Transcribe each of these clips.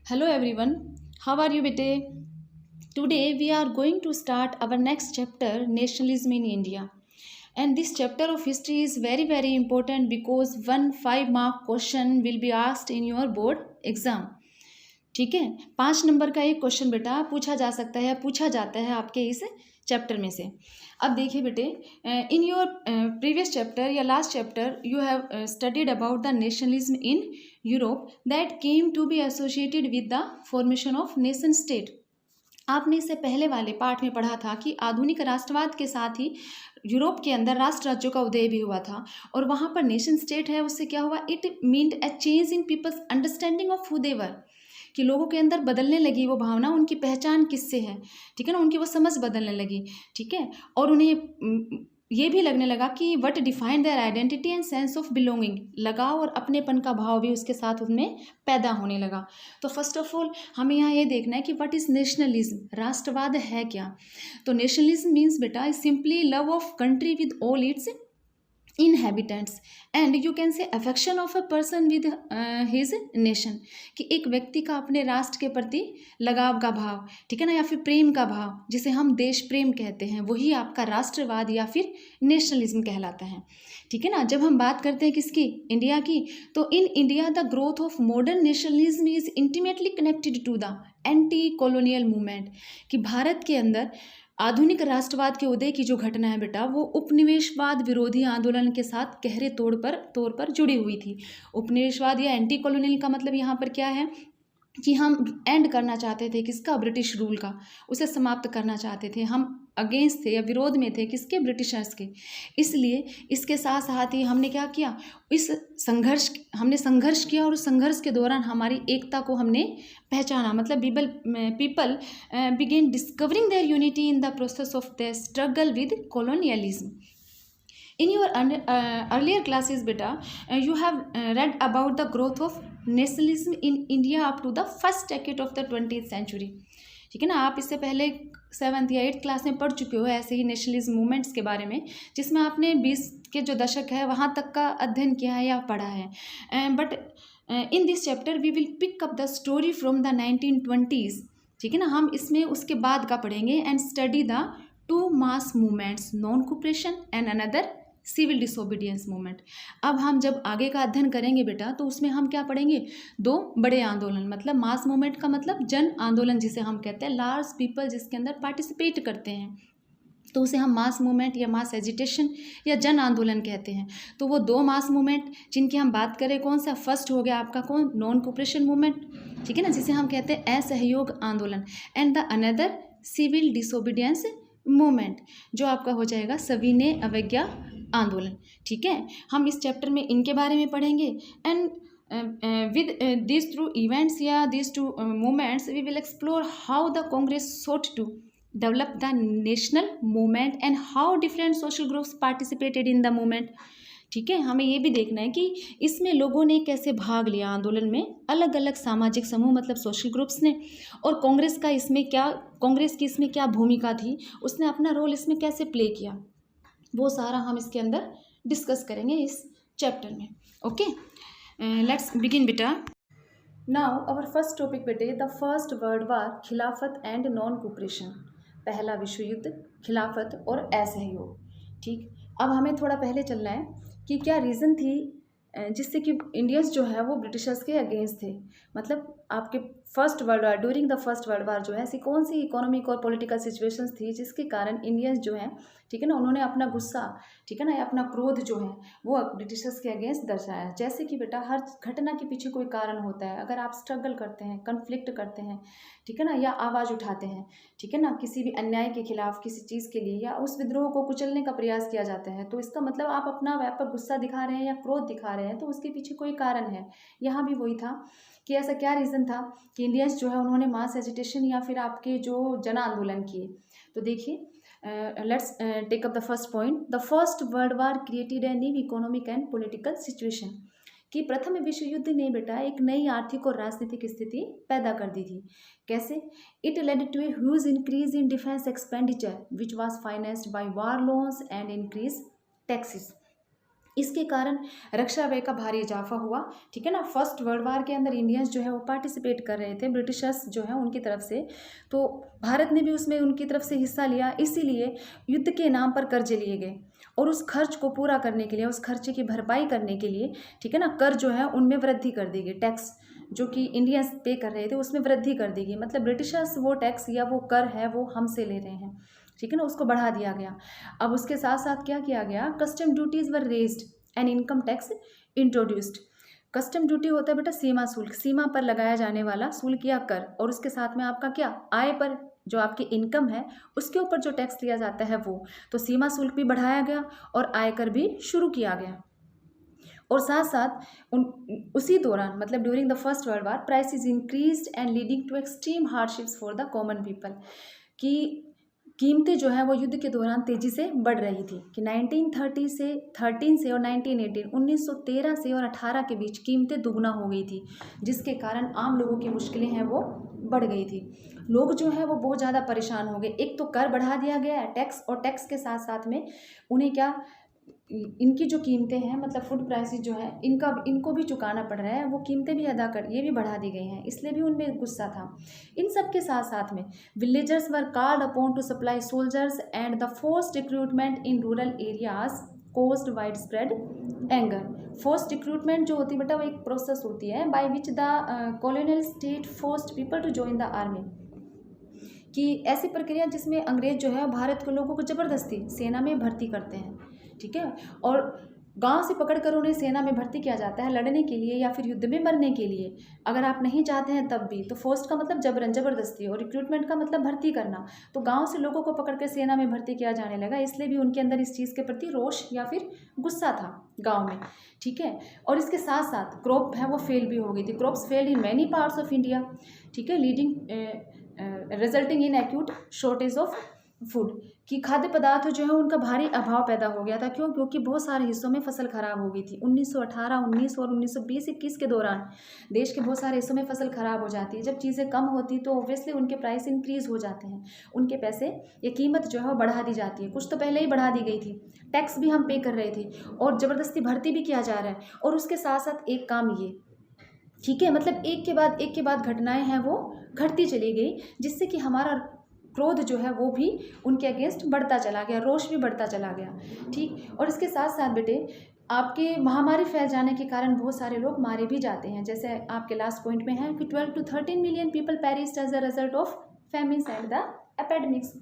Hello everyone, how are you bete? Today we are going to start our next chapter, Nationalism in India. And this chapter of history is very important because one 5 mark question will be asked in your board exam. ठीक है, 5 number का एक question बेटा पूछा जा सकता है, पूछा जाता है आपके इस चैप्टर में से। अब देखिए बेटे, इन योर प्रीवियस चैप्टर या last chapter you have studied about the nationalism in Europe that came to be associated with the formation of nation state. आपने इससे पहले वाले पार्ट में पढ़ा था कि आधुनिक राष्ट्रवाद के साथ ही यूरोप के अंदर राष्ट्र राज्यों का उदय भी हुआ था, और वहाँ पर नेशन स्टेट है, उससे क्या हुआ, it meant a change in people's understanding of who they were, कि लोगों के अंदर बदलने लगी वो भावना, उनकी पहचान किससे है, ठीक है ना, उनकी वो समझ बदलने लगी, ठीक है, और उन्हें ये भी लगने लगा कि what define their identity and sense of belonging, लगाव और अपनेपन का भाव भी उसके साथ उनमें पैदा होने लगा। तो फर्स्ट ऑफ ऑल हमें यहाँ ये देखना है कि व्हाट इज़ नेशनलिज्म, राष्ट्रवाद है क्या। तो नेशनलिज्म मीन्स बेटा simply love of country with all it's inhabitants and you can say affection of a person with his nation, कि एक व्यक्ति का अपने राष्ट्र के प्रति लगाव का भाव, ठीक है ना, या फिर प्रेम का भाव, जिसे हम देश प्रेम कहते हैं, वही आपका राष्ट्रवाद या फिर नेशनलिज्म कहलाता है, ठीक है ना। जब हम बात करते हैं किसकी, इंडिया की, तो in India the growth of modern nationalism is intimately connected to the anti colonial movement, कि भारत के अंदर आधुनिक राष्ट्रवाद के उदय की जो घटना है बेटा, वो उपनिवेशवाद विरोधी आंदोलन के साथ गहरे तौर पर जुड़ी हुई थी। उपनिवेशवाद या एंटी कॉलोनियल का मतलब यहाँ पर क्या है कि हम एंड करना चाहते थे किसका, ब्रिटिश रूल का, उसे समाप्त करना चाहते थे, हम अगेंस्ट थे या विरोध में थे किसके, ब्रिटिशर्स के। इसलिए इसके साथ साथ ही हमने क्या किया, हमने संघर्ष किया, और उस संघर्ष के दौरान हमारी एकता को हमने पहचाना, मतलब people begin discovering there unity in the process of the struggle with colonialism. In your earlier classes beta, you have read about the growth of nationalism in India up to the first decade of the 20th century, ठीक है ना। आप इससे पहले 7th या 8th class में पढ़ चुके हो ऐसे ही नेशनलिज्म मूवमेंट्स के बारे में, जिसमें आपने 20 के जो दशक है वहाँ तक का अध्ययन किया है या पढ़ा है। But in this chapter we will pick up the story from the 1920s, ठीक है ना। हम इसमें उसके बाद का पढ़ेंगे, and study the 2 mass movements, non cooperation and another civil disobedience movement. अब हम जब आगे का अध्ययन करेंगे बेटा, तो उसमें हम क्या पढ़ेंगे, 2 बड़े आंदोलन, मतलब मास मूवमेंट का मतलब जन आंदोलन जिसे हम कहते हैं, लार्ज पीपल जिसके अंदर पार्टिसिपेट करते हैं, तो उसे हम मास मूवमेंट या मास एजिटेशन या जन आंदोलन कहते हैं। तो वो 2 मास मूवमेंट जिनकी हम बात करें, कौन सा, फर्स्ट हो गया आपका कौन, नॉन कोऑपरेशन मूवमेंट, ठीक है ना, जिसे हम कहते हैं असहयोग आंदोलन, and the another civil disobedience movement, जो आपका हो जाएगा सविनय अवज्ञा आंदोलन, ठीक है। हम इस चैप्टर में इनके बारे में पढ़ेंगे, एंड with these 2 events या these 2 movements we will explore how the Congress sought to develop the national movement and how different social groups participated in the movement, ठीक है। हमें ये भी देखना है कि इसमें लोगों ने कैसे भाग लिया आंदोलन में, अलग अलग सामाजिक समूह मतलब सोशल ग्रुप्स ने, और कांग्रेस की इसमें क्या भूमिका थी, उसने अपना रोल इसमें कैसे प्ले किया, वो सारा हम इसके अंदर डिस्कस करेंगे इस चैप्टर में। ओके, लेट्स बिगिन बेटा। नाउ आवर फर्स्ट टॉपिक बेटे, द फर्स्ट वर्ल्ड वार, खिलाफत एंड नॉन कोऑपरेशन, पहला विश्व युद्ध, खिलाफत और असहयोग, ठीक। अब हमें थोड़ा पहले चलना है कि क्या रीज़न थी जिससे कि इंडियंस जो है वो ब्रिटिशर्स के अगेंस्ट थे, मतलब आपके first world war, during the first world वार जो है, ऐसी कौन सी इकोनॉमिक और पॉलिटिकल सिचुएशंस थी जिसके कारण इंडियंस जो हैं, ठीक है ना, उन्होंने अपना गुस्सा, ठीक है ना, या अपना क्रोध जो है वो ब्रिटिशर्स के अगेंस्ट दर्शाया। जैसे कि बेटा हर घटना के पीछे कोई कारण होता है, अगर आप स्ट्रगल करते हैं, कन्फ्लिक्ट करते हैं, ठीक है ना, या आवाज़ उठाते हैं, ठीक है ना, किसी भी अन्याय के खिलाफ, किसी चीज़ के लिए, या उस विद्रोह को कुचलने का प्रयास किया जाता है, तो इसका मतलब आप अपना व्यापक गुस्सा दिखा रहे हैं या क्रोध दिखा रहे हैं, तो उसके पीछे कोई कारण है। यहाँ भी वही था कि ऐसा क्या रीज़न था कि इंडियंस जो है उन्होंने मास एजिटेशन या फिर आपके जो जन आंदोलन किए। तो देखिए, let's take up the first point, the first world war created a new economic and political situation, कि प्रथम विश्व युद्ध ने बेटा एक नई आर्थिक और राजनीतिक स्थिति पैदा कर दी थी। कैसे? It led to a huge increase in defence expenditure which was financed by war loans and increase taxes. इसके कारण रक्षा व्यय का भारी इजाफा हुआ, ठीक है ना। फर्स्ट वर्ल्ड वार के अंदर इंडियंस जो है वो पार्टिसिपेट कर रहे थे, ब्रिटिशर्स जो है उनकी तरफ से, तो भारत ने भी उसमें उनकी तरफ से हिस्सा लिया। इसीलिए युद्ध के नाम पर कर्जे लिए गए और उस खर्च को पूरा करने के लिए, उस खर्चे की भरपाई करने के लिए, ठीक है ना, कर जो है उनमें वृद्धि कर दी गई। टैक्स जो कि इंडियंस पे कर रहे थे उसमें वृद्धि कर दी गई, मतलब ब्रिटिशर्स वो टैक्स या वो कर है वो हमसे ले रहे हैं, ठीक है ना, उसको बढ़ा दिया गया। अब उसके साथ साथ क्या किया गया, custom duties were raised and income tax introduced. Custom duty होता है बेटा सीमा शुल्क, सीमा पर लगाया जाने वाला शुल्क या कर, और उसके साथ में आपका क्या, आय पर जो आपकी इनकम है उसके ऊपर जो टैक्स लिया जाता है वो, तो सीमा शुल्क भी बढ़ाया गया और आयकर भी शुरू किया गया। और साथ साथ उसी दौरान, मतलब during the first world war, prices increased and leading to extreme hardships for the common people, कि कीमतें जो है वो युद्ध के दौरान तेज़ी से बढ़ रही थी, कि 1913 से और 1913 से और 18 के बीच कीमतें दुगना हो गई थी, जिसके कारण आम लोगों की मुश्किलें हैं वो बढ़ गई थी। लोग जो है वो बहुत ज़्यादा परेशान हो गए। एक तो कर बढ़ा दिया गया है टैक्स, और टैक्स के साथ साथ में उन्हें क्या, इनकी जो कीमतें हैं, मतलब फूड प्राइसेस जो है इनको भी चुकाना पड़ रहा है, वो कीमतें भी ये भी बढ़ा दी गई हैं, इसलिए भी उनमें गुस्सा था। इन सब के साथ साथ में villagers were called upon to supply soldiers and the forced recruitment in rural areas caused wide spread anger. Forced recruitment जो होती है बेटा वो एक प्रोसेस होती है by which the colonial state forced people to join the army, कि ऐसी प्रक्रिया जिसमें अंग्रेज जो है भारत के लोगों को ज़बरदस्ती सेना में भर्ती करते हैं, ठीक है, और गांव से पकड़कर उन्हें सेना में भर्ती किया जाता है लड़ने के लिए या फिर युद्ध में मरने के लिए, अगर आप नहीं चाहते हैं तब भी। तो फोर्स का मतलब जबरन, ज़बरदस्ती, और रिक्रूटमेंट का मतलब भर्ती करना। तो गांव से लोगों को पकड़कर सेना में भर्ती किया जाने लगा, इसलिए भी उनके अंदर इस चीज़ के प्रति रोष या फिर गुस्सा था गाँव में, ठीक है। और इसके साथ साथ क्रॉप है वो फेल भी हो गई थी, crops fail in many parts of India, ठीक है, resulting in acute shortage of food, कि खाद्य पदार्थ जो है उनका भारी अभाव पैदा हो गया था। क्यों? क्योंकि बहुत सारे हिस्सों में फसल खराब हो गई थी। 1918, 19 और 1920-21 के दौरान देश के बहुत सारे हिस्सों में फसल खराब हो जाती है। जब चीज़ें कम होती तो ऑब्वियसली उनके प्राइस इंक्रीज़ हो जाते हैं, उनके पैसे या कीमत जो है वो बढ़ा दी जाती है। कुछ तो पहले ही बढ़ा दी गई थी, टैक्स भी हम पे कर रहे थे और ज़बरदस्ती भर्ती भी किया जा रहा है। और उसके साथ साथ एक काम ये, ठीक है, मतलब एक के बाद घटनाएं हैं वो घटती चली गई, जिससे कि हमारा क्रोध जो है वो भी उनके अगेंस्ट बढ़ता चला गया, रोष भी बढ़ता चला गया, ठीक। और इसके साथ साथ बेटे आपके महामारी फैल जाने के कारण बहुत सारे लोग मारे भी जाते हैं, जैसे आपके लास्ट पॉइंट में है कि 12 to 13 million people perished as a result of famines and the epidemics,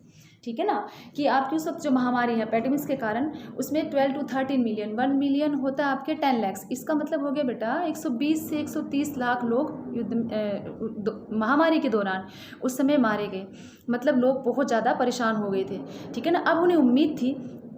ठीक है ना, कि आपकी उस वक्त जो महामारी है एपेडेमिक्स के कारण, उसमें 12 to 13 मिलियन, 1 मिलियन होता है आपके 10 लाख, इसका मतलब हो गया बेटा 120 से 130 लाख लोग युद्ध महामारी के दौरान उस समय मारे गए। मतलब लोग बहुत ज़्यादा परेशान हो गए थे, ठीक है ना। अब उन्हें उम्मीद थी,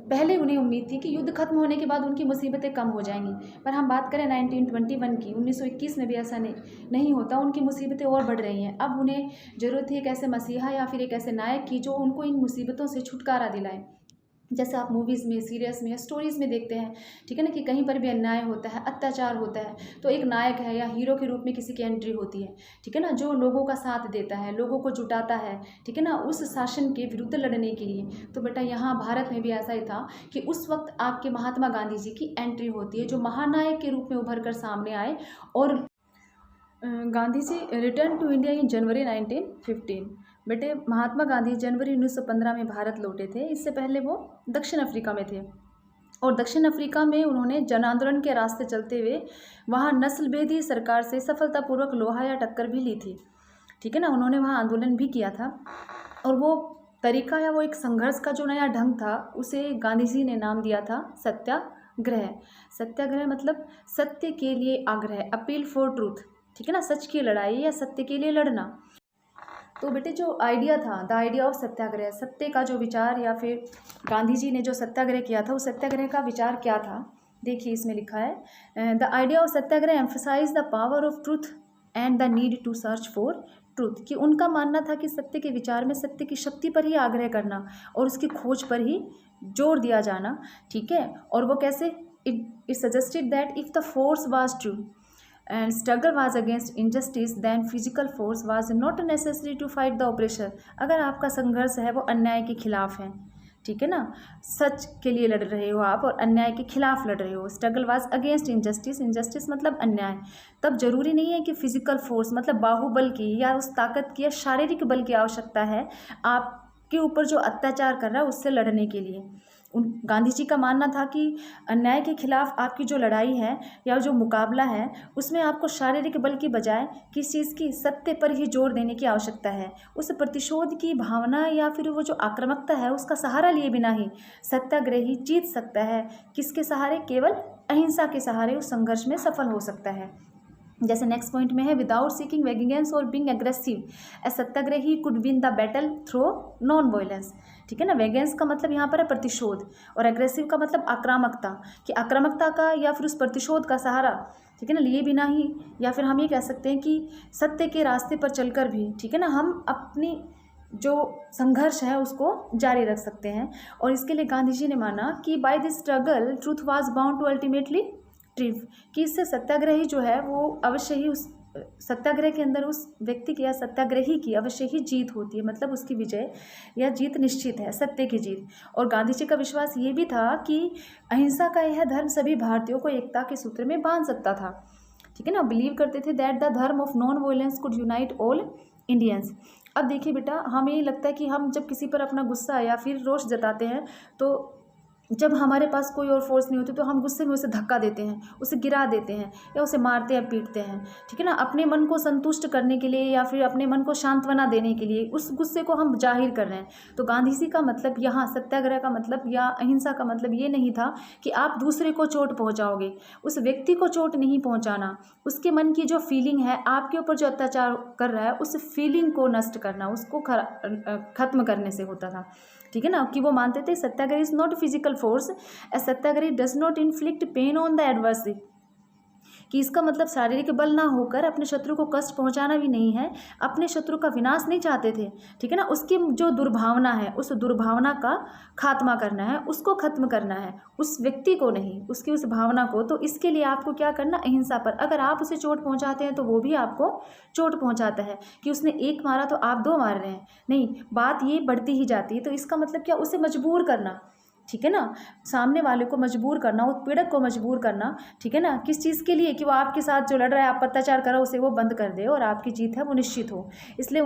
पहले उन्हें उम्मीद थी कि युद्ध खत्म होने के बाद उनकी मुसीबतें कम हो जाएंगी, पर हम बात करें 1921 की, 1921 में भी ऐसा नहीं होता, उनकी मुसीबतें और बढ़ रही हैं। अब उन्हें ज़रूरत है एक ऐसे मसीहा या फिर एक ऐसे नायक की जो उनको इन मुसीबतों से छुटकारा दिलाए, जैसे आप मूवीज़ में, सीरियल्स में या स्टोरीज़ में देखते हैं, ठीक है ना, कि कहीं पर भी अन्याय होता है, अत्याचार होता है, तो एक नायक है या हीरो के रूप में किसी की एंट्री होती है, ठीक है ना, जो लोगों का साथ देता है, लोगों को जुटाता है, ठीक है ना, उस शासन के विरुद्ध लड़ने के लिए। तो बेटा यहाँ भारत में भी ऐसा ही था कि उस वक्त आपके महात्मा गांधी जी की एंट्री होती है, जो महानायक के रूप में उभर कर सामने आए। और Gandhi ji return to India in जनवरी 1915। बेटे महात्मा गांधी जनवरी 1915 में भारत लौटे थे। इससे पहले वो दक्षिण अफ्रीका में थे, और दक्षिण अफ्रीका में उन्होंने जन आंदोलन के रास्ते चलते हुए वहाँ नस्लभेदी सरकार से सफलतापूर्वक लोहा या टक्कर भी ली थी, ठीक है ना। उन्होंने वहाँ आंदोलन भी किया था, और वो तरीका या वो एक संघर्ष का जो नया ढंग था उसे गांधी जी ने नाम दिया था सत्याग्रह। सत्याग्रह मतलब सत्य के लिए आग्रह, अपील फॉर ट्रूथ, ठीक है ना, सच की लड़ाई या सत्य के लिए लड़ना। तो बेटे जो आइडिया था, द आइडिया ऑफ सत्याग्रह, सत्य का जो विचार, या फिर गांधी जी ने जो सत्याग्रह किया था उस सत्याग्रह का विचार क्या था, देखिए इसमें लिखा है, the idea of satyagraha emphasise the power of truth and the need to search for truth, कि उनका मानना था कि सत्य के विचार में सत्य की शक्ति पर ही आग्रह करना और उसकी खोज पर ही जोर दिया जाना, ठीक है। और वो कैसे, it suggested that if the force was true and struggle was against injustice, then physical force was not necessary to fight the oppressor। अगर आपका संघर्ष है वो अन्याय के खिलाफ है, ठीक है ना, सच के लिए लड़ रहे हो आप और अन्याय के खिलाफ लड़ रहे हो। Struggle was against injustice, injustice मतलब अन्याय। तब जरूरी नहीं है कि फिजिकल फोर्स मतलब बाहुबल की या उस ताकत की या शारीरिक बल की आवश्यकता है आपके ऊपर जो अत्याचार कर रहा है उससे लड़ने के लिए। गांधी जी का मानना था कि अन्याय के खिलाफ आपकी जो लड़ाई है या जो मुकाबला है उसमें आपको शारीरिक बल की बजाय किस चीज़ की, सत्य पर ही जोर देने की आवश्यकता है। उस प्रतिशोध की भावना या फिर वो जो आक्रामकता है उसका सहारा लिए बिना ही सत्याग्रही जीत सकता है। किसके सहारे? केवल अहिंसा के सहारे उस संघर्ष में सफल हो सकता है। जैसे नेक्स्ट पॉइंट में है, विदाउट सीकिंग वेगेंस और being aggressive a satyagrahi could win the battle through non violence. ठीक है ना, वेगेंस का मतलब यहाँ पर है प्रतिशोध और एग्रेसिव का मतलब आक्रामकता, कि आक्रामकता का या फिर उस प्रतिशोध का सहारा, ठीक है ना, लिए बिना ही, या फिर हम ये कह सकते हैं कि सत्य के रास्ते पर चलकर भी, ठीक है ना, हम अपनी जो संघर्ष है उसको जारी रख सकते हैं। और इसके लिए गांधी जी ने माना कि by this struggle truth was bound to ultimately triumph, कि इससे सत्याग्रही जो है वो अवश्य ही उस सत्याग्रह के अंदर उस व्यक्ति की या सत्याग्रही की अवश्य ही जीत होती है, मतलब उसकी विजय या जीत निश्चित है, सत्य की जीत। और गांधी जी का विश्वास ये भी था कि अहिंसा का यह धर्म सभी भारतीयों को एकता के सूत्र में बांध सकता था। ठीक है ना, बिलीव करते थे दैट द धर्म of non violence could unite all Indians. अब देखिए बेटा, हमें ये लगता है कि हम जब किसी पर अपना गुस्सा या फिर रोष जताते हैं तो जब हमारे पास कोई और फोर्स नहीं होती तो हम गुस्से में उसे धक्का देते हैं, उसे गिरा देते हैं या उसे मारते हैं, पीटते हैं। ठीक है ना, अपने मन को संतुष्ट करने के लिए या फिर अपने मन को सांत्वना देने के लिए उस गुस्से को हम जाहिर कर रहे हैं। तो गांधी जी का मतलब यहाँ सत्याग्रह का मतलब या अहिंसा का मतलब ये नहीं था कि आप दूसरे को चोट पहुँचाओगे, उस व्यक्ति को चोट नहीं पहुँचाना, उसके मन की जो फीलिंग है आपके ऊपर जो अत्याचार कर रहा है उस फीलिंग को नष्ट करना, उसको खत्म करने से होता था। ठीक है ना, कि वो मानते थे satyagraha is not physical force, a satyagrahi does not inflict pain on the adversary, कि इसका मतलब शारीरिक बल ना होकर अपने शत्रु को कष्ट पहुंचाना भी नहीं है, अपने शत्रु का विनाश नहीं चाहते थे। ठीक है ना, उसकी जो दुर्भावना है उस दुर्भावना का खात्मा करना है, उसको खत्म करना है, उस व्यक्ति को नहीं, उसकी उस भावना को। तो इसके लिए आपको क्या करना, अहिंसा पर। अगर आप उसे चोट पहुंचाते हैं तो वो भी आपको चोट पहुंचाता है, कि उसने एक मारा तो आप दो मार रहे हैं, नहीं, बात ये बढ़ती ही जाती है। तो इसका मतलब क्या, उसे मजबूर करना, ठीक है ना, सामने वाले को मजबूर करना, उत्पीड़क को मजबूर करना, ठीक है ना, किस चीज़ के लिए, कि वो आपके साथ जो लड़ रहा है, आप अत्याचार कर रहे हो, उसे वो बंद कर दे और आपकी जीत है वो निश्चित हो। इसलिए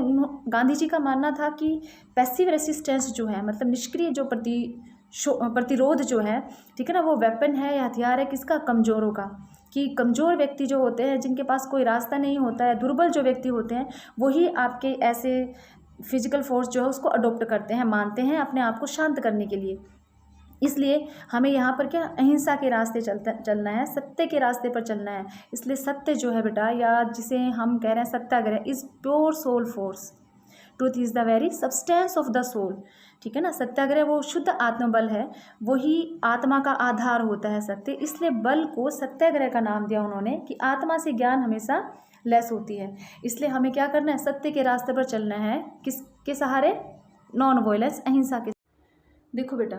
गांधी जी का मानना था कि पैसिव रेसिस्टेंस जो है, मतलब निष्क्रिय जो प्रतिरोध जो है, ठीक है ना, वो वेपन है या हथियार है किसका, कमज़ोरों का। कि कमज़ोर व्यक्ति जो होते हैं, जिनके पास कोई रास्ता नहीं होता है, दुर्बल जो व्यक्ति होते हैं, वही आपके ऐसे फिजिकल फोर्स जो है उसको अडोप्ट करते हैं, मानते हैं अपने आप को शांत करने के लिए। इसलिए हमें यहाँ पर क्या, अहिंसा के रास्ते चलना है, सत्य के रास्ते पर चलना है। इसलिए सत्य जो है बेटा, या जिसे हम कह रहे हैं satyagraha, is pure soul force, truth is the very substance of the soul. ठीक है ना, सत्याग्रह वो शुद्ध आत्मबल है, वही आत्मा का आधार होता है सत्य। इसलिए बल को सत्याग्रह का नाम दिया उन्होंने, कि आत्मा से ज्ञान हमेशा लेस होती है। इसलिए हमें क्या करना है, सत्य के रास्ते पर चलना है, किसके सहारे, नॉन वायलेंस, अहिंसा के। देखो बेटा,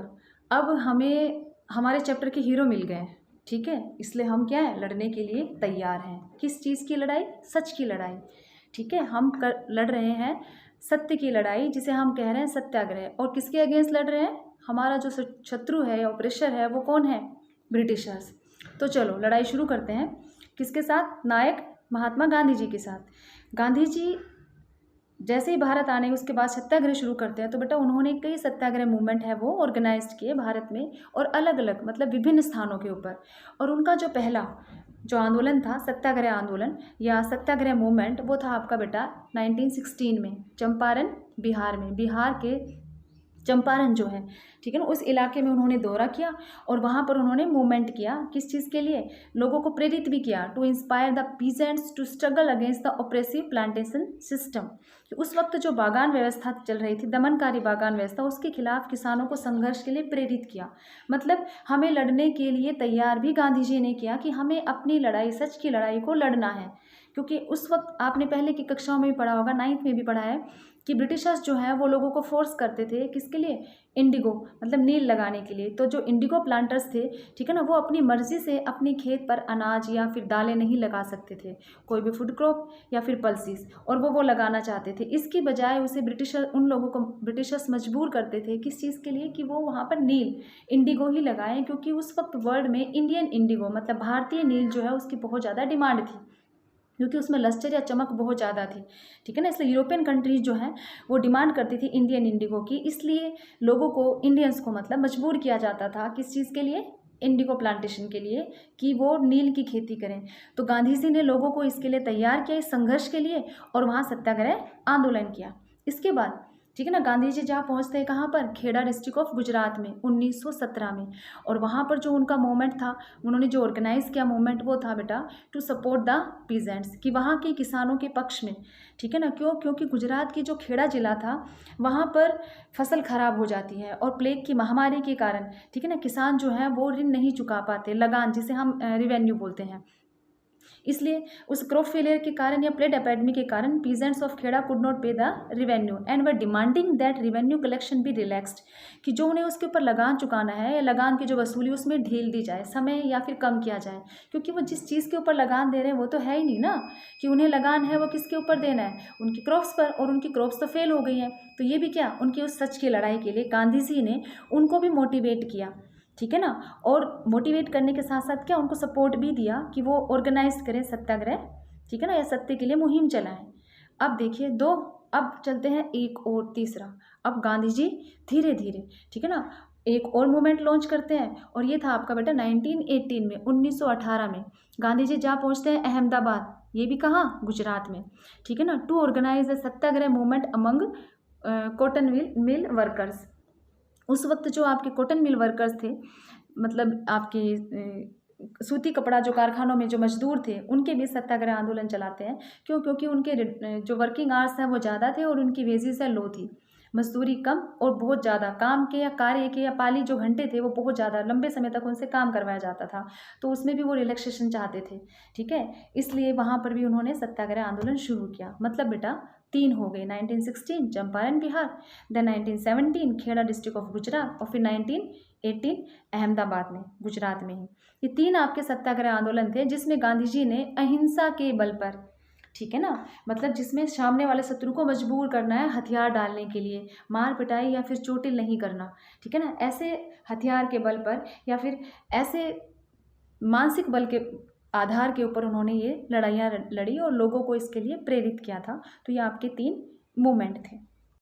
अब हमें हमारे चैप्टर के हीरो मिल गए, ठीक है, इसलिए हम क्या है, लड़ने के लिए तैयार हैं। किस चीज़ की लड़ाई, सच की लड़ाई। ठीक है, हम लड़ रहे हैं सत्य की लड़ाई, जिसे हम कह रहे हैं सत्याग्रह। और किसके अगेंस्ट लड़ रहे हैं, हमारा जो शत्रु है या ऑपरेशर है वो कौन है, ब्रिटिशर्स। तो चलो लड़ाई शुरू करते हैं, किसके साथ, नायक महात्मा गांधी जी के साथ। गांधी जी जैसे ही भारत आने उसके बाद सत्याग्रह शुरू करते हैं, तो बेटा उन्होंने कई सत्याग्रह मूवमेंट है वो ऑर्गेनाइज्ड किए भारत में, और अलग अलग मतलब विभिन्न स्थानों के ऊपर। और उनका जो पहला जो आंदोलन था, सत्याग्रह आंदोलन या सत्याग्रह मूवमेंट, वो था आपका बेटा 1916 में चंपारण बिहार में। बिहार के चंपारण जो है, ठीक है ना, उस इलाके में उन्होंने दौरा किया और वहाँ पर उन्होंने मूवमेंट किया। किस चीज़ के लिए, लोगों को प्रेरित भी किया, to inspire the peasants to struggle against the oppressive plantation system. उस वक्त जो बागान व्यवस्था चल रही थी, दमनकारी बागान व्यवस्था, उसके खिलाफ किसानों को संघर्ष के लिए प्रेरित किया। मतलब हमें लड़ने के लिए तैयार भी गांधी जी ने किया, कि हमें अपनी लड़ाई, सच की लड़ाई को लड़ना है। क्योंकि उस वक्त आपने पहले की कक्षाओं में भी पढ़ा होगा, 9th में भी पढ़ा है, कि ब्रिटिशर्स जो हैं वो लोगों को फोर्स करते थे, किसके लिए, इंडिगो मतलब नील लगाने के लिए। तो जो इंडिगो प्लांटर्स थे, ठीक है ना, वो अपनी मर्जी से अपने खेत पर अनाज या फिर दालें नहीं लगा सकते थे, कोई भी फूड क्रॉप या फिर पल्सीज, और वो लगाना चाहते थे। इसकी बजाय उसे उन लोगों को ब्रिटिशर्स मजबूर करते थे किस चीज़ के लिए, कि वो वहाँ पर नील इंडिगो ही लगाएं, क्योंकि उस वक्त वर्ल्ड में इंडियन इंडिगो मतलब भारतीय नील जो है उसकी बहुत ज़्यादा डिमांड थी, क्योंकि उसमें लस्टर या चमक बहुत ज़्यादा थी, ठीक है ना। इसलिए यूरोपियन कंट्रीज जो हैं वो डिमांड करती थी इंडियन इंडिगो की। इसलिए लोगों को, इंडियंस को मतलब मजबूर किया जाता था किस चीज़ के लिए, इंडिगो प्लांटेशन के लिए, कि वो नील की खेती करें। तो गांधी जी ने लोगों को इसके लिए तैयार किया, इस संघर्ष के लिए, और वहाँ सत्याग्रह आंदोलन किया। इसके बाद, ठीक है ना, गांधी जी जहाँ पहुँचते हैं कहाँ पर, खेड़ा डिस्ट्रिक्ट ऑफ गुजरात में 1917 में। और वहाँ पर जो उनका मूवमेंट था, उन्होंने जो ऑर्गेनाइज किया मूवमेंट, वो था बेटा टू सपोर्ट द पीजेंट्स, कि वहाँ के किसानों के पक्ष में, ठीक है ना। क्यों? क्योंकि गुजरात की जो खेड़ा जिला था वहाँ पर फसल खराब हो जाती है, और प्लेग की महामारी के कारण, ठीक है ना, किसान जो है वो ऋण नहीं चुका पाते, लगान जिसे हम रिवेन्यू बोलते हैं। इसलिए उस क्रॉप फेलियर के कारण या प्लेग एपेडमिक के कारण peasants of Kheda could not pay the revenue and were demanding that revenue collection be relaxed, कि जो उन्हें उसके ऊपर लगान चुकाना है या लगान की जो वसूली उसमें ढील दी जाए, समय या फिर कम किया जाए। क्योंकि वो जिस चीज़ के ऊपर लगान दे रहे हैं वो तो है ही नहीं ना, कि उन्हें लगान है वो किसके ऊपर देना है, उनकी क्रॉप्स पर, और उनकी क्रॉप्स तो फेल हो गई हैं। तो ये भी क्या, उनकी उस सच की लड़ाई के लिए गांधी जी ने उनको भी मोटिवेट किया, ठीक है ना। और मोटिवेट करने के साथ साथ क्या, उनको सपोर्ट भी दिया कि वो ऑर्गेनाइज करें सत्याग्रह, ठीक है ना, या सत्य के लिए मुहिम चलाएं। अब देखिए अब चलते हैं एक और तीसरा। अब गांधी जी धीरे धीरे, ठीक है ना, एक और मूवमेंट लॉन्च करते हैं, और ये था आपका बेटा 1918 में, 1918 में गांधी जी जहाँ पहुँचते हैं अहमदाबाद, ये भी कहाँ, गुजरात में, ठीक है ना, to organise the satyagraha movement among cotton mill workers. उस वक्त जो आपके कॉटन मिल वर्कर्स थे, मतलब आपके सूती कपड़ा जो कारखानों में जो मजदूर थे, उनके भी सत्याग्रह आंदोलन चलाते हैं। क्यों? क्योंकि उनके जो वर्किंग आवर्स हैं वो ज़्यादा थे, और उनकी वेजेस है लो थी, मजदूरी कम, और बहुत ज़्यादा काम के या कार्य के या पाली जो घंटे थे वो बहुत ज़्यादा लंबे समय तक उनसे काम करवाया जाता था। तो उसमें भी वो रिलैक्सेशन चाहते थे, ठीक है। इसलिए वहाँ पर भी उन्होंने सत्याग्रह आंदोलन शुरू किया। मतलब बेटा 3 हो गए, 1916 Champaran Bihar, then 1917 Kheda district of Gujarat, और फिर 1918 अहमदाबाद में, गुजरात में ही। ये 3 आपके सत्याग्रह आंदोलन थे जिसमें गांधी जी ने अहिंसा के बल पर, ठीक है ना, मतलब जिसमें सामने वाले शत्रु को मजबूर करना है हथियार डालने के लिए, मार पिटाई या फिर चोटिल नहीं करना, ठीक है ना, ऐसे हथियार के बल पर या फिर ऐसे मानसिक बल के आधार के ऊपर उन्होंने ये लड़ाइयाँ लड़ी और लोगों को इसके लिए प्रेरित किया था। तो ये आपके 3 मूवमेंट थे।